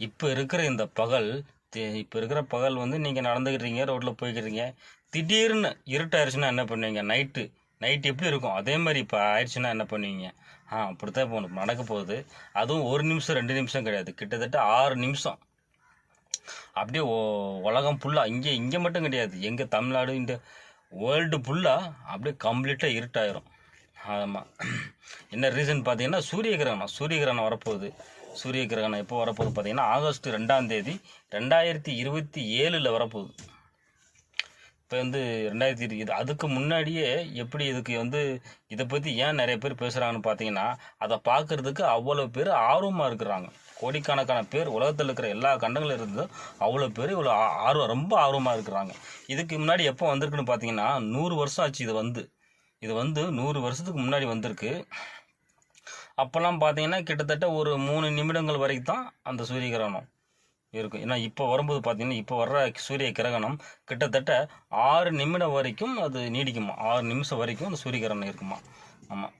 இப்போ இருக்கிற இந்த பகல் இப்போ இருக்கிற பகல் வந்து நீங்கள் நடந்துக்கிட்டீங்க, ரோட்டில் போய்க்கிறீங்க, திடீர்னு இருட்டாயிருச்சுன்னா என்ன பண்ணுவீங்க? நைட்டு எப்படி இருக்கும் அதே மாதிரி இப்போ ஆயிடுச்சுன்னா என்ன பண்ணுவீங்க? அப்படித்தான் இப்போ ஒன்று நடக்க போகுது. அதுவும் 1 நிமிஷம் 2 நிமிஷம் கிடையாது, கிட்டத்தட்ட 6 நிமிஷம். அப்படியே உலகம் ஃபுல்லாக, இங்கே மட்டும் கிடையாது, எங்கள் தமிழ்நாடு இந்த வேர்ல்டு ஃபுல்லாக அப்படியே கம்ப்ளீட்டாக இருட்டாயிரும். ஆமாம். என்ன ரீசன் பார்த்தீங்கன்னா சூரிய கிரகணம் வரப்போகுது. சூரிய கிரகணம் எப்போ வரப்போகுது பார்த்தீங்கன்னா ஆகஸ்ட் 2ஆம் தேதி 2027 வரப்போகுது. இப்போ வந்து 2020 அதுக்கு முன்னாடியே எப்படி இதுக்கு வந்து இதை பற்றி ஏன் நிறைய பேர் பேசுகிறாங்கன்னு பார்த்தீங்கன்னா, அதை பார்க்குறதுக்கு அவ்வளோ பேர் ஆர்வமாக இருக்கிறாங்க. கோடிக்கணக்கான பேர் உலகத்தில் இருக்கிற எல்லா கண்டங்களும் இருந்து அவ்வளோ பேர் இவ்வளோ ரொம்ப ஆர்வமாக இருக்கிறாங்க. இதுக்கு முன்னாடி எப்போ வந்திருக்குன்னு பார்த்தீங்கன்னா 100 வருஷம் ஆச்சு. இது வந்து 100 வருஷத்துக்கு முன்னாடி வந்திருக்கு. அப்போல்லாம் பார்த்தீங்கன்னா கிட்டத்தட்ட ஒரு 3 நிமிடங்கள் வரைக்கும் தான் அந்த சூரிய கிரகணம் இருக்கும். ஏன்னா இப்போ வரும்போது பார்த்தீங்கன்னா, இப்போ வர்ற சூரிய கிரகணம் கிட்டத்தட்ட 6 நிமிடம் வரைக்கும் அது நீடிக்குமா, 6 நிமிஷம் வரைக்கும் அந்த சூரிய கிரகணம் இருக்குமா. ஆமாம்.